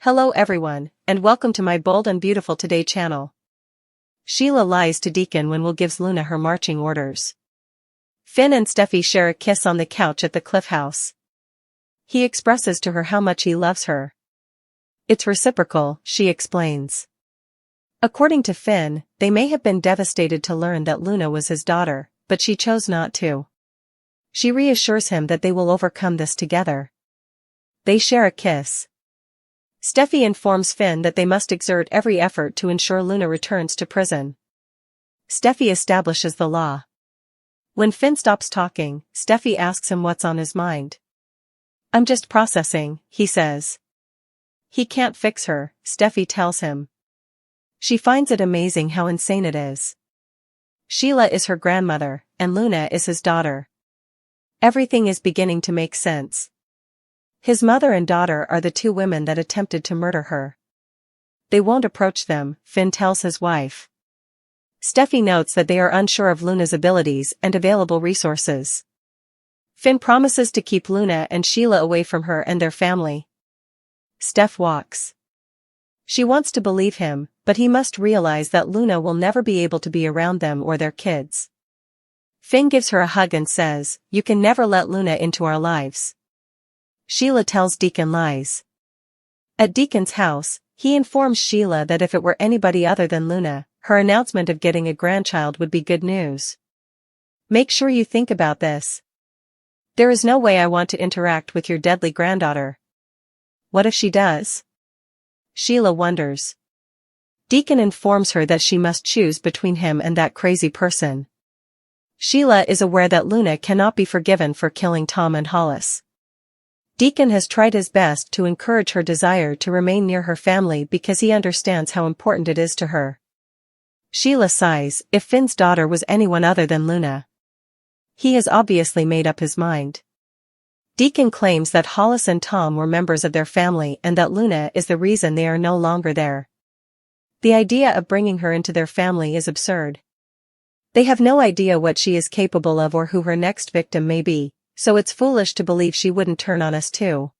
Hello everyone, and welcome to my Bold and Beautiful Today channel. Sheila lies to Deacon when Will gives Luna her marching orders. Finn and Steffi share a kiss on the couch at the Cliff House. He expresses to her how much he loves her. It's reciprocal, she explains. According to Finn, they may have been devastated to learn that Luna was his daughter, but she chose not to. She reassures him that they will overcome this together. They share a kiss. Steffi informs Finn that they must exert every effort to ensure Luna returns to prison. Steffi establishes the law. When Finn stops talking, Steffi asks him what's on his mind. "I'm just processing," he says. He can't fix her, Steffi tells him. She finds it amazing how insane it is. Sheila is her grandmother, and Luna is his daughter. Everything is beginning to make sense. His mother and daughter are the two women that attempted to murder her. They won't approach them, Finn tells his wife. Steffi notes that they are unsure of Luna's abilities and available resources. Finn promises to keep Luna and Sheila away from her and their family. Steph walks. She wants to believe him, but he must realize that Luna will never be able to be around them or their kids. Finn gives her a hug and says, "You can never let Luna into our lives." Sheila tells Deacon lies. At Deacon's house, he informs Sheila that if it were anybody other than Luna, her announcement of getting a grandchild would be good news. "Make sure you think about this. There is no way I want to interact with your deadly granddaughter." What if she does? Sheila wonders. Deacon informs her that she must choose between him and that crazy person. Sheila is aware that Luna cannot be forgiven for killing Tom and Hollis. Deacon has tried his best to encourage her desire to remain near her family because he understands how important it is to her. Sheila sighs. If Finn's daughter was anyone other than Luna. He has obviously made up his mind. Deacon claims that Hollis and Tom were members of their family and that Luna is the reason they are no longer there. The idea of bringing her into their family is absurd. They have no idea what she is capable of or who her next victim may be. So it's foolish to believe she wouldn't turn on us too.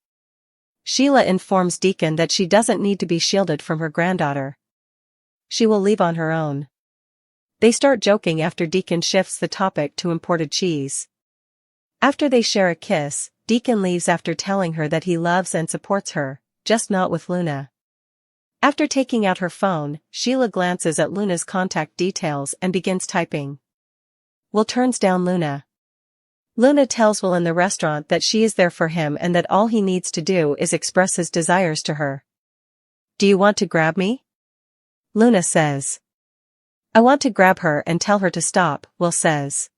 Sheila informs Deacon that she doesn't need to be shielded from her granddaughter. She will leave on her own. They start joking after Deacon shifts the topic to imported cheese. After they share a kiss, Deacon leaves after telling her that he loves and supports her, just not with Luna. After taking out her phone, Sheila glances at Luna's contact details and begins typing. Will turns down Luna. Luna tells Will in the restaurant that she is there for him and that all he needs to do is express his desires to her. "Do you want to grab me?" Luna says. "I want to grab her and tell her to stop," Will says.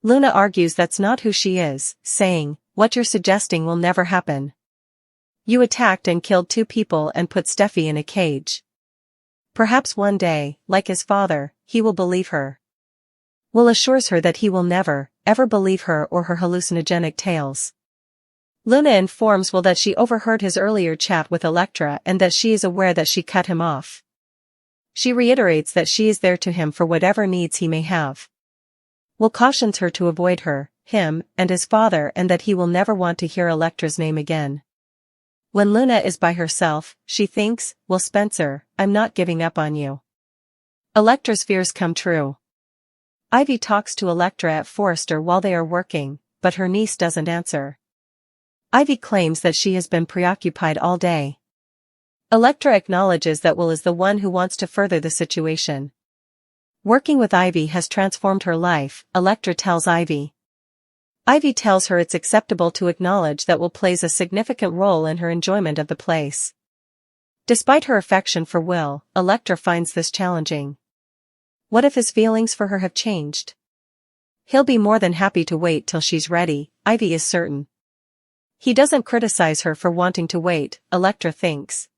Luna argues that's not who she is, saying, "What you're suggesting will never happen. You attacked and killed 2 people and put Steffi in a cage. Perhaps one day, like his father, he will believe her." Will assures her that he will never, ever believe her or her hallucinogenic tales. Luna informs Will that she overheard his earlier chat with Electra and that she is aware that she cut him off. She reiterates that she is there to him for whatever needs he may have. Will cautions her to avoid her, him, and his father and that he will never want to hear Electra's name again. When Luna is by herself, she thinks, "Will Spencer, I'm not giving up on you." Electra's fears come true. Ivy talks to Electra at Forrester while they are working, but her niece doesn't answer. Ivy claims that she has been preoccupied all day. Electra acknowledges that Will is the one who wants to further the situation. Working with Ivy has transformed her life, Electra tells Ivy. Ivy tells her it's acceptable to acknowledge that Will plays a significant role in her enjoyment of the place. Despite her affection for Will, Electra finds this challenging. What if his feelings for her have changed? He'll be more than happy to wait till she's ready, Ivy is certain. He doesn't criticize her for wanting to wait, Electra thinks.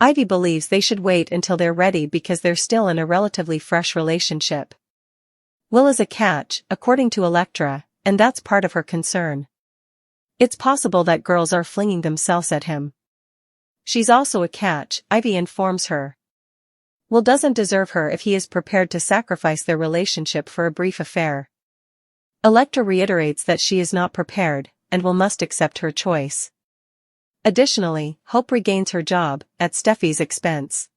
Ivy believes they should wait until they're ready because they're still in a relatively fresh relationship. Will is a catch, according to Electra, and that's part of her concern. It's possible that girls are flinging themselves at him. She's also a catch, Ivy informs her. Will doesn't deserve her if he is prepared to sacrifice their relationship for a brief affair. Electra reiterates that she is not prepared, and Will must accept her choice. Additionally, Hope regains her job, at Steffi's expense.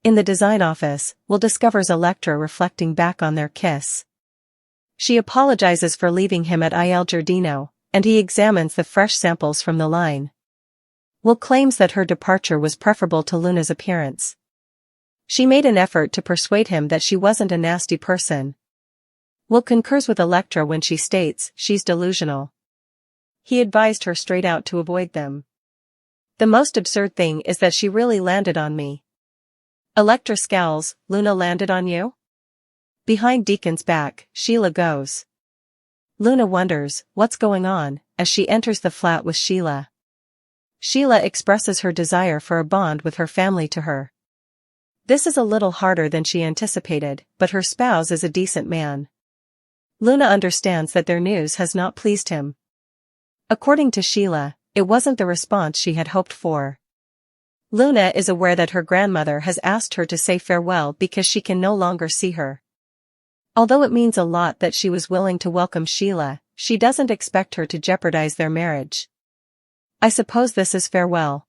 In the design office, Will discovers Elektra reflecting back on their kiss. She apologizes for leaving him at Il Giardino, and he examines the fresh samples from the line. Will claims that her departure was preferable to Luna's appearance. She made an effort to persuade him that she wasn't a nasty person. Will concurs with Elektra when she states she's delusional. He advised her straight out to avoid them. The most absurd thing is that she really landed on me. Elektra scowls, Luna landed on you? Behind Deacon's back, Sheila goes. Luna wonders what's going on as she enters the flat with Sheila. Sheila expresses her desire for a bond with her family to her. This is a little harder than she anticipated, but her spouse is a decent man. Luna understands that their news has not pleased him. According to Sheila, it wasn't the response she had hoped for. Luna is aware that her grandmother has asked her to say farewell because she can no longer see her. Although it means a lot that she was willing to welcome Sheila, she doesn't expect her to jeopardize their marriage. I suppose this is farewell.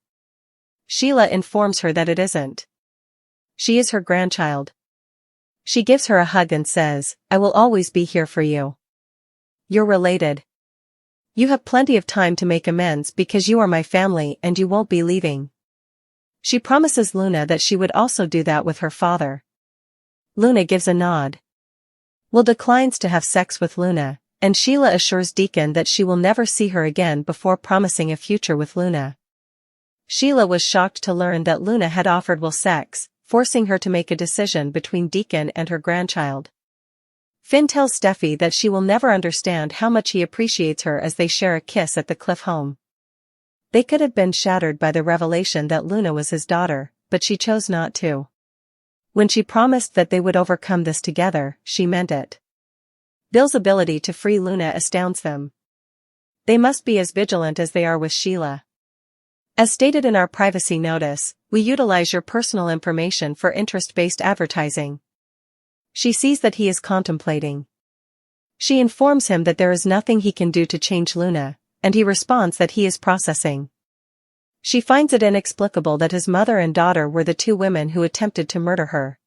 Sheila informs her that it isn't. She is her grandchild. She gives her a hug and says, I will always be here for you. You're related. You have plenty of time to make amends because you are my family and you won't be leaving. She promises Luna that she would also do that with her father. Luna gives a nod. Will declines to have sex with Luna, and Sheila assures Deacon that she will never see her again before promising a future with Luna. Sheila was shocked to learn that Luna had offered Will sex, forcing her to make a decision between Deacon and her grandchild. Finn tells Steffi that she will never understand how much he appreciates her as they share a kiss at the Cliff home. They could have been shattered by the revelation that Luna was his daughter, but she chose not to. When she promised that they would overcome this together, she meant it. Bill's ability to free Luna astounds them. They must be as vigilant as they are with Sheila. As stated in our privacy notice, we utilize your personal information for interest-based advertising. She sees that he is contemplating. She informs him that there is nothing he can do to change Luna, and he responds that he is processing. She finds it inexplicable that his mother and daughter were the two women who attempted to murder her.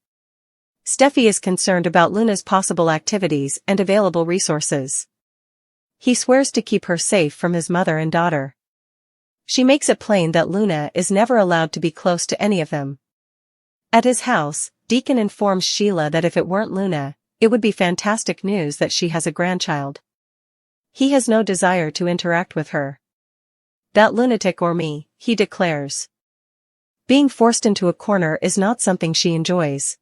Steffi is concerned about Luna's possible activities and available resources. He swears to keep her safe from his mother and daughter. She makes it plain that Luna is never allowed to be close to any of them. At his house, Deacon informs Sheila that if it weren't Luna, it would be fantastic news that she has a grandchild. He has no desire to interact with her. That lunatic or me, he declares. Being forced into a corner is not something she enjoys.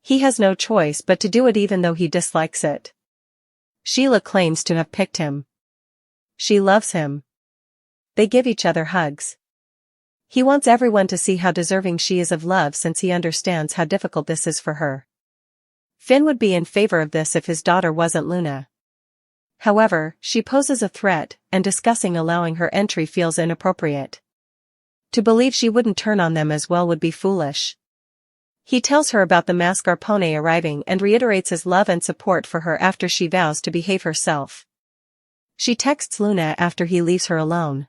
He has no choice but to do it even though he dislikes it. Sheila claims to have picked him. She loves him. They give each other hugs. He wants everyone to see how deserving she is of love since he understands how difficult this is for her. Finn would be in favor of this if his daughter wasn't Luna. However, she poses a threat, and discussing allowing her entry feels inappropriate. To believe she wouldn't turn on them as well would be foolish. He tells her about the mascarpone arriving and reiterates his love and support for her after she vows to behave herself. She texts Luna after he leaves her alone.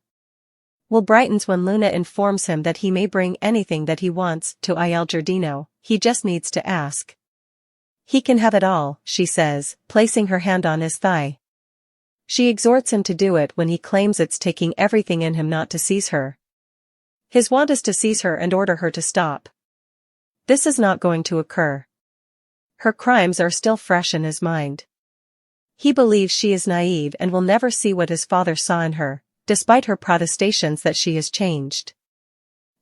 Will brightens when Luna informs him that he may bring anything that he wants to Il Giardino, he just needs to ask. He can have it all, she says, placing her hand on his thigh. She exhorts him to do it when he claims it's taking everything in him not to seize her. His want is to seize her and order her to stop. This is not going to occur. Her crimes are still fresh in his mind. He believes she is naive and will never see what his father saw in her, despite her protestations that she has changed.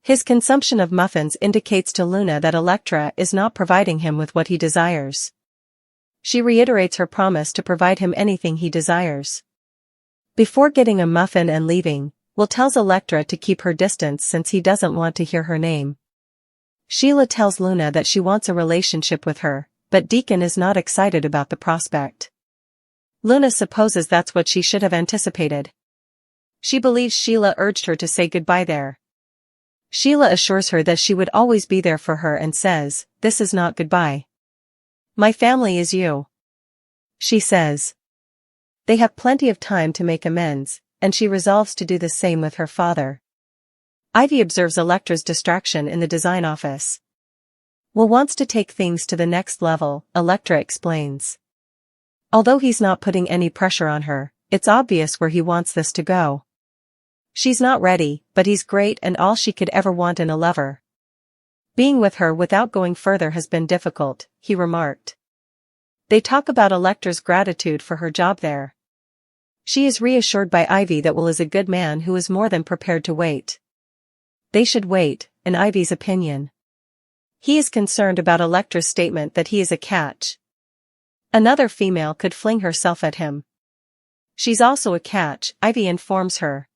His consumption of muffins indicates to Luna that Elektra is not providing him with what he desires. She reiterates her promise to provide him anything he desires. Before getting a muffin and leaving, Will tells Elektra to keep her distance since he doesn't want to hear her name. Sheila tells Luna that she wants a relationship with her, but Deacon is not excited about the prospect. Luna supposes that's what she should have anticipated. She believes Sheila urged her to say goodbye there. Sheila assures her that she would always be there for her and says, "This is not goodbye. My family is you," she says. They have plenty of time to make amends, and she resolves to do the same with her father. Ivy observes Electra's distraction in the design office. Will wants to take things to the next level, Electra explains. Although he's not putting any pressure on her, it's obvious where he wants this to go. She's not ready, but he's great and all she could ever want in a lover. Being with her without going further has been difficult, he remarked. They talk about Electra's gratitude for her job there. She is reassured by Ivy that Will is a good man who is more than prepared to wait. They should wait, in Ivy's opinion. He is concerned about Electra's statement that he is a catch. Another female could fling herself at him. She's also a catch, Ivy informs her.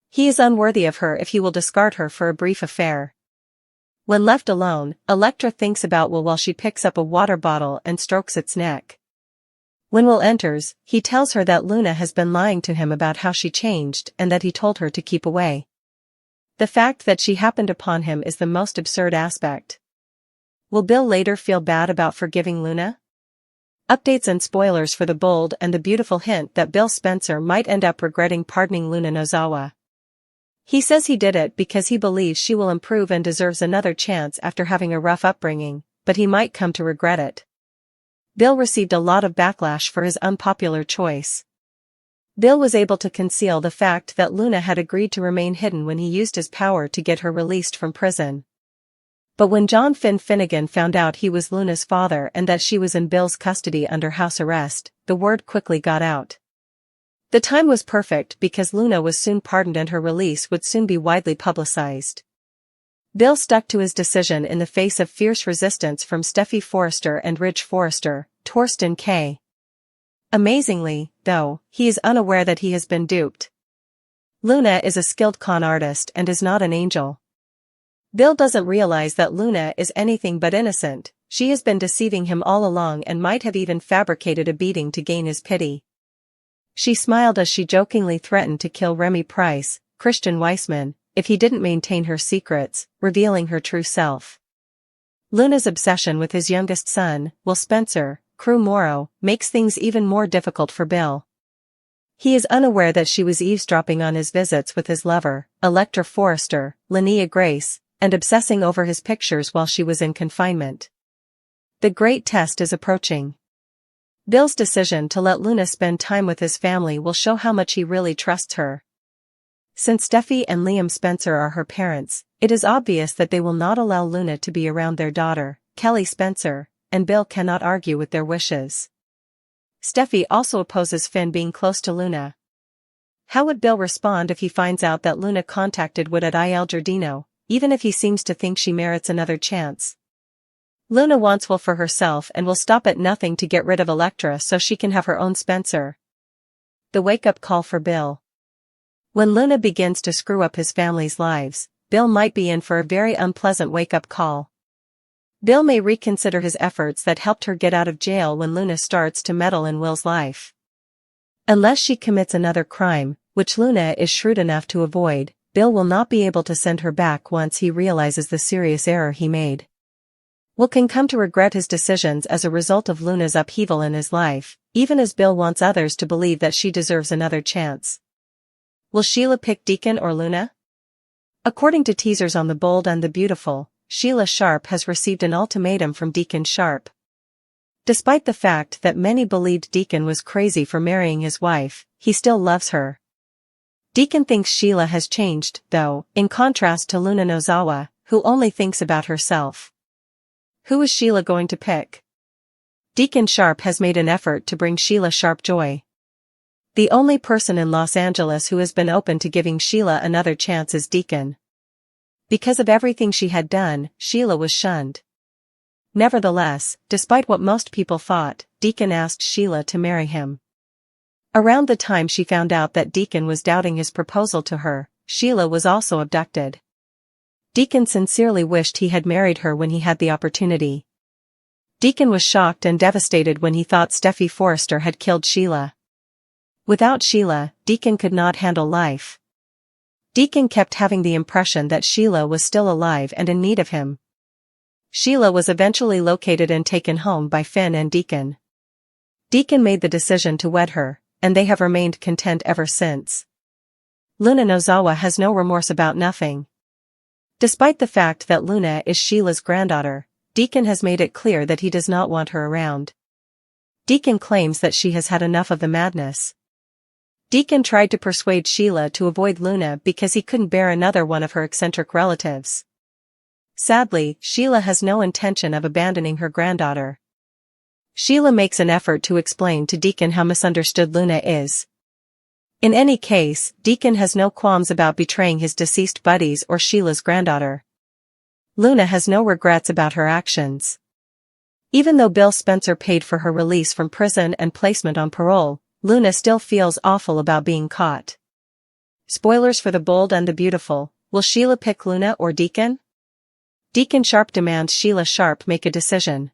He is unworthy of her if he will discard her for a brief affair. When left alone, Electra thinks about Will while she picks up a water bottle and strokes its neck. When Will enters, he tells her that Luna has been lying to him about how she changed and that he told her to keep away. The fact that she happened upon him is the most absurd aspect. Will Bill later feel bad about forgiving Luna? Updates and spoilers for The Bold and the Beautiful hint that Bill Spencer might end up regretting pardoning Luna Nozawa. He says he did it because he believes she will improve and deserves another chance after having a rough upbringing, but he might come to regret it. Bill received a lot of backlash for his unpopular choice. Bill was able to conceal the fact that Luna had agreed to remain hidden when he used his power to get her released from prison. But when John Finnegan found out he was Luna's father and that she was in Bill's custody under house arrest, the word quickly got out. The time was perfect because Luna was soon pardoned and her release would soon be widely publicized. Bill stuck to his decision in the face of fierce resistance from Steffi Forrester and Ridge Forrester, Torsten K. Amazingly, though, he is unaware that he has been duped. Luna is a skilled con artist and is not an angel. Bill doesn't realize that Luna is anything but innocent. She has been deceiving him all along and might have even fabricated a beating to gain his pity. She smiled as she jokingly threatened to kill Remy Price, Christian Weissman, if he didn't maintain her secrets, revealing her true self. Luna's obsession with his youngest son, Will Spencer, Crew Morrow, makes things even more difficult for Bill. He is unaware that she was eavesdropping on his visits with his lover, Electra Forrester, Linnea Grace, and obsessing over his pictures while she was in confinement. The great test is approaching. Bill's decision to let Luna spend time with his family will show how much he really trusts her. Since Steffi and Liam Spencer are her parents, it is obvious that they will not allow Luna to be around their daughter, Kelly Spencer, and Bill cannot argue with their wishes. Steffi also opposes Finn being close to Luna. How would Bill respond if he finds out that Luna contacted Wood at Il Giardino, even if he seems to think she merits another chance? Luna wants Will for herself and will stop at nothing to get rid of Electra so she can have her own Spencer. The wake-up call for Bill. When Luna begins to screw up his family's lives, Bill might be in for a very unpleasant wake-up call. Bill may reconsider his efforts that helped her get out of jail when Luna starts to meddle in Will's life. Unless she commits another crime, which Luna is shrewd enough to avoid, Bill will not be able to send her back once he realizes the serious error he made. Will can come to regret his decisions as a result of Luna's upheaval in his life, even as Bill wants others to believe that she deserves another chance. Will Sheila pick Deacon or Luna? According to teasers on The Bold and the Beautiful, Sheila Sharp has received an ultimatum from Deacon Sharp. Despite the fact that many believed Deacon was crazy for marrying his wife, he still loves her. Deacon thinks Sheila has changed, though, in contrast to Luna Nozawa, who only thinks about herself. Who is Sheila going to pick? Deacon Sharp has made an effort to bring Sheila Sharp joy. The only person in Los Angeles who has been open to giving Sheila another chance is Deacon. Because of everything she had done, Sheila was shunned. Nevertheless, despite what most people thought, Deacon asked Sheila to marry him. Around the time she found out that Deacon was doubting his proposal to her, Sheila was also abducted. Deacon sincerely wished he had married her when he had the opportunity. Deacon was shocked and devastated when he thought Steffi Forrester had killed Sheila. Without Sheila, Deacon could not handle life. Deacon kept having the impression that Sheila was still alive and in need of him. Sheila was eventually located and taken home by Finn and Deacon. Deacon made the decision to wed her, and they have remained content ever since. Luna Nozawa has no remorse about nothing. Despite the fact that Luna is Sheila's granddaughter, Deacon has made it clear that he does not want her around. Deacon claims that she has had enough of the madness. Deacon tried to persuade Sheila to avoid Luna because he couldn't bear another one of her eccentric relatives. Sadly, Sheila has no intention of abandoning her granddaughter. Sheila makes an effort to explain to Deacon how misunderstood Luna is. In any case, Deacon has no qualms about betraying his deceased buddies or Sheila's granddaughter. Luna has no regrets about her actions. Even though Bill Spencer paid for her release from prison and placement on parole, Luna still feels awful about being caught. Spoilers for The Bold and the Beautiful: will Sheila pick Luna or Deacon? Deacon Sharp demands Sheila Sharp make a decision.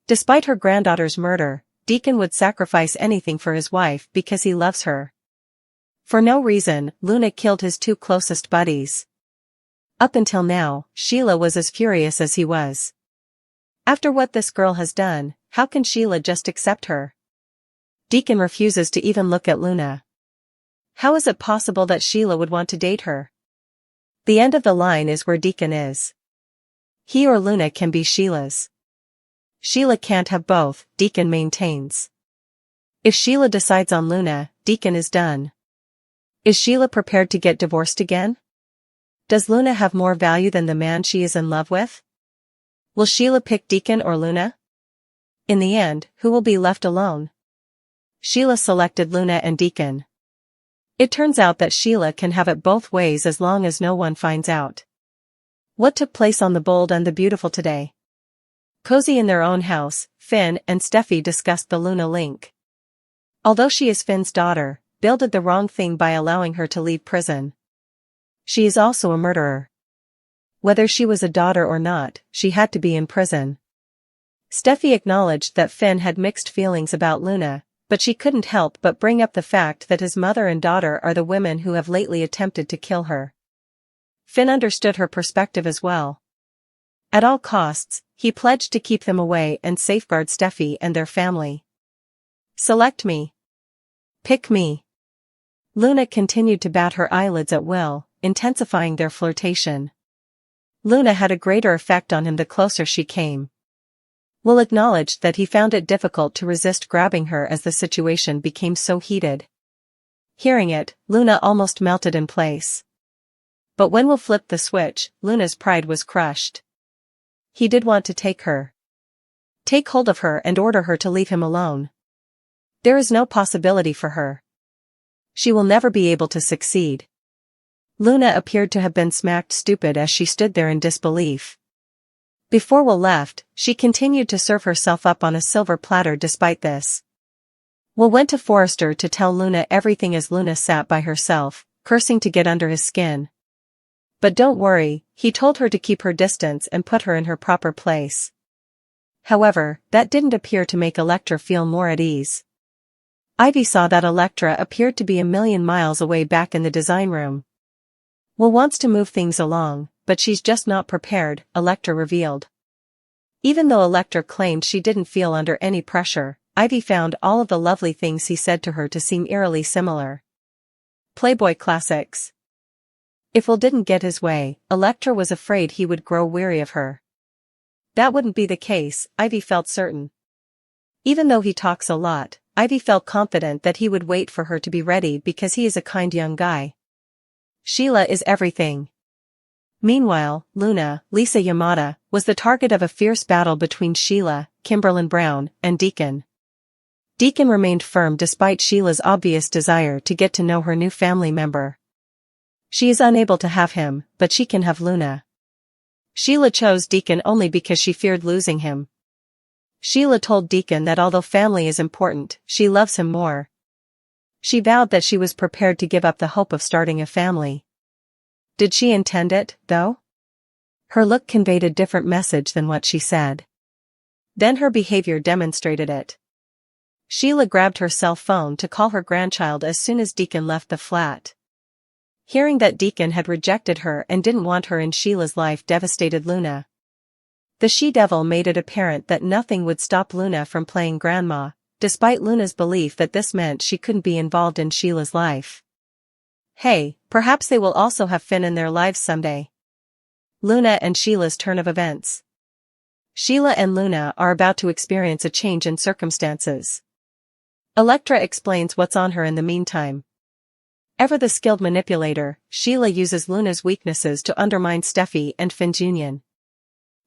Despite her granddaughter's murder, Deacon would sacrifice anything for his wife because he loves her. For no reason, Luna killed his two closest buddies. Up until now, Sheila was as furious as he was. After what this girl has done, how can Sheila just accept her? Deacon refuses to even look at Luna. How is it possible that Sheila would want to date her? The end of the line is where Deacon is. He or Luna can be Sheila's. Sheila can't have both, Deacon maintains. If Sheila decides on Luna, Deacon is done. Is Sheila prepared to get divorced again? Does Luna have more value than the man she is in love with? Will Sheila pick Deacon or Luna? In the end, who will be left alone? Sheila selected Luna and Deacon. It turns out that Sheila can have it both ways as long as no one finds out. What took place on The Bold and the Beautiful today? Cozy in their own house, Finn and Steffi discussed the Luna link. Although she is Finn's daughter, Bill did the wrong thing by allowing her to leave prison. She is also a murderer. Whether she was a daughter or not, she had to be in prison. Steffi acknowledged that Finn had mixed feelings about Luna, but she couldn't help but bring up the fact that his mother and daughter are the women who have lately attempted to kill her. Finn understood her perspective as well. At all costs, he pledged to keep them away and safeguard Steffi and their family. Select me. Pick me. Luna continued to bat her eyelids at will, intensifying their flirtation. Luna had a greater effect on him the closer she came. Will acknowledged that he found it difficult to resist grabbing her as the situation became so heated. Hearing it, Luna almost melted in place. But when Will flipped the switch, Luna's pride was crushed. He did want to take hold of her and order her to leave him alone. There is no possibility for her. She will never be able to succeed. Luna appeared to have been smacked stupid as she stood there in disbelief. Before Will left, she continued to serve herself up on a silver platter despite this. Will went to Forrester to tell Luna everything as Luna sat by herself, cursing to get under his skin. But don't worry, he told her to keep her distance and put her in her proper place. However, that didn't appear to make Electra feel more at ease. Ivy saw that Electra appeared to be a million miles away back in the design room. Will wants to move things along, but she's just not prepared, Electra revealed. Even though Electra claimed she didn't feel under any pressure, Ivy found all of the lovely things he said to her to seem eerily similar. Playboy classics. If Will didn't get his way, Electra was afraid he would grow weary of her. That wouldn't be the case, Ivy felt certain. Even though he talks a lot, Ivy felt confident that he would wait for her to be ready because he is a kind young guy. Sheila is everything. Meanwhile, Luna, Lisa Yamada, was the target of a fierce battle between Sheila, Kimberlyn Brown, and Deacon. Deacon remained firm despite Sheila's obvious desire to get to know her new family member. She is unable to have him, but she can have Luna. Sheila chose Deacon only because she feared losing him. Sheila told Deacon that although family is important, she loves him more. She vowed that she was prepared to give up the hope of starting a family. Did she intend it, though? Her look conveyed a different message than what she said. Then her behavior demonstrated it. Sheila grabbed her cell phone to call her grandchild as soon as Deacon left the flat. Hearing that Deacon had rejected her and didn't want her in Sheila's life devastated Luna. The she-devil made it apparent that nothing would stop Luna from playing grandma, despite Luna's belief that this meant she couldn't be involved in Sheila's life. Hey, perhaps they will also have Finn in their lives someday. Luna and Sheila's turn of events. Sheila and Luna are about to experience a change in circumstances. Elektra explains what's on her in the meantime. Ever the skilled manipulator, Sheila uses Luna's weaknesses to undermine Steffi and Finn's union.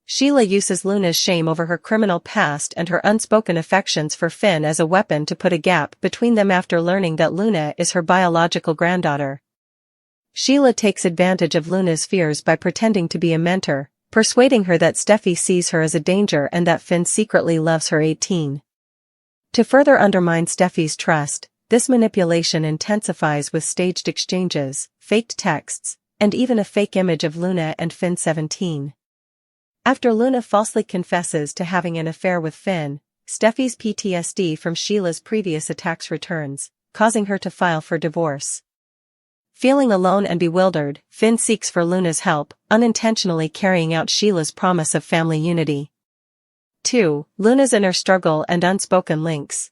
Sheila uses Luna's shame over her criminal past and her unspoken affections for Finn as a weapon to put a gap between them after learning that Luna is her biological granddaughter. Sheila takes advantage of Luna's fears by pretending to be a mentor, persuading her that Steffi sees her as a danger and that Finn secretly loves her 18. To further undermine Steffi's trust, this manipulation intensifies with staged exchanges, faked texts, and even a fake image of Luna and Finn 17. After Luna falsely confesses to having an affair with Finn, Steffi's PTSD from Sheila's previous attacks returns, causing her to file for divorce. Feeling alone and bewildered, Finn seeks for Luna's help, unintentionally carrying out Sheila's promise of family unity. 2. Luna's inner struggle and unspoken links.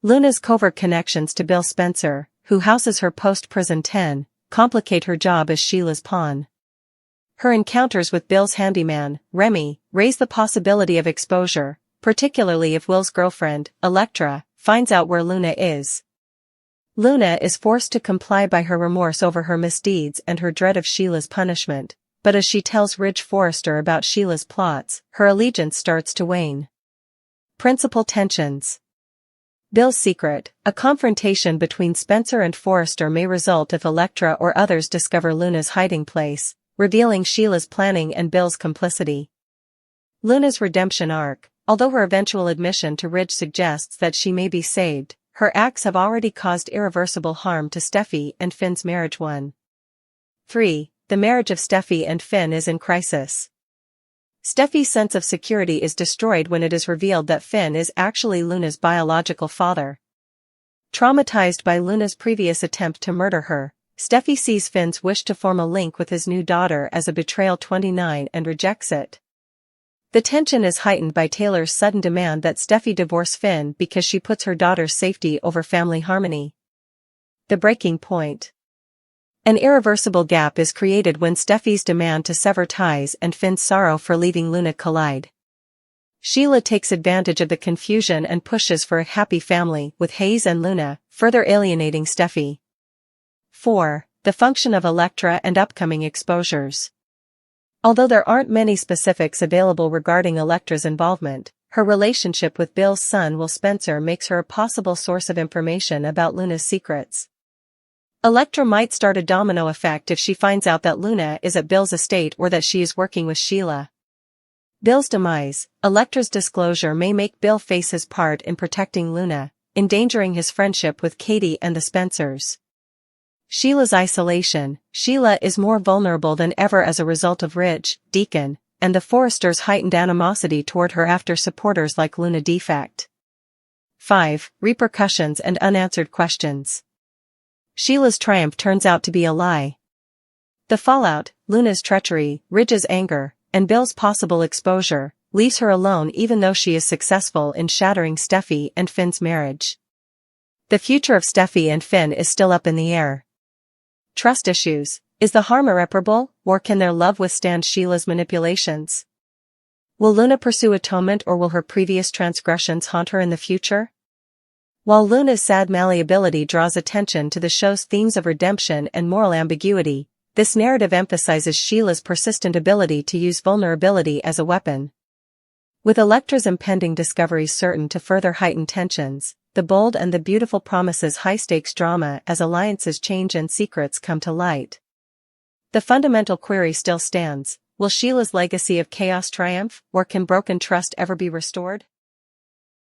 Luna's covert connections to Bill Spencer, who houses her post-prison 10, complicate her job as Sheila's pawn. Her encounters with Bill's handyman, Remy, raise the possibility of exposure, particularly if Will's girlfriend, Elektra, finds out where Luna is. Luna is forced to comply by her remorse over her misdeeds and her dread of Sheila's punishment, but as she tells Ridge Forrester about Sheila's plots, her allegiance starts to wane. Principal tensions. Bill's secret, a confrontation between Spencer and Forrester may result if Elektra or others discover Luna's hiding place, revealing Sheila's planning and Bill's complicity. Luna's redemption arc. Although her eventual admission to Ridge suggests that she may be saved, her acts have already caused irreversible harm to Steffi and Finn's marriage. 3. The marriage of Steffi and Finn is in crisis. Steffi's sense of security is destroyed when it is revealed that Finn is actually Luna's biological father. Traumatized by Luna's previous attempt to murder her, Steffi sees Finn's wish to form a link with his new daughter as a betrayal 29 and rejects it. The tension is heightened by Taylor's sudden demand that Steffi divorce Finn because she puts her daughter's safety over family harmony. The breaking point. An irreversible gap is created when Steffi's demand to sever ties and Finn's sorrow for leaving Luna collide. Sheila takes advantage of the confusion and pushes for a happy family with Hayes and Luna, further alienating Steffi. 4. The function of Elektra and upcoming exposures. Although there aren't many specifics available regarding Elektra's involvement, her relationship with Bill's son Will Spencer makes her a possible source of information about Luna's secrets. Elektra might start a domino effect if she finds out that Luna is at Bill's estate or that she is working with Sheila. Bill's demise. Elektra's disclosure may make Bill face his part in protecting Luna, endangering his friendship with Katie and the Spencers. Sheila's isolation. Sheila is more vulnerable than ever as a result of Ridge, Deacon, and the Forresters' heightened animosity toward her after supporters like Luna defect. 5. Repercussions and unanswered questions. Sheila's triumph turns out to be a lie. The fallout, Luna's treachery, Ridge's anger, and Bill's possible exposure, leaves her alone even though she is successful in shattering Steffi and Finn's marriage. The future of Steffi and Finn is still up in the air. Trust issues. Is the harm irreparable, or can their love withstand Sheila's manipulations? Will Luna pursue atonement, or will her previous transgressions haunt her in the future? While Luna's sad malleability draws attention to the show's themes of redemption and moral ambiguity, this narrative emphasizes Sheila's persistent ability to use vulnerability as a weapon. With Elektra's impending discoveries certain to further heighten tensions, The Bold and the Beautiful promises high-stakes drama as alliances change and secrets come to light. The fundamental query still stands: will Sheila's legacy of chaos triumph, or can broken trust ever be restored?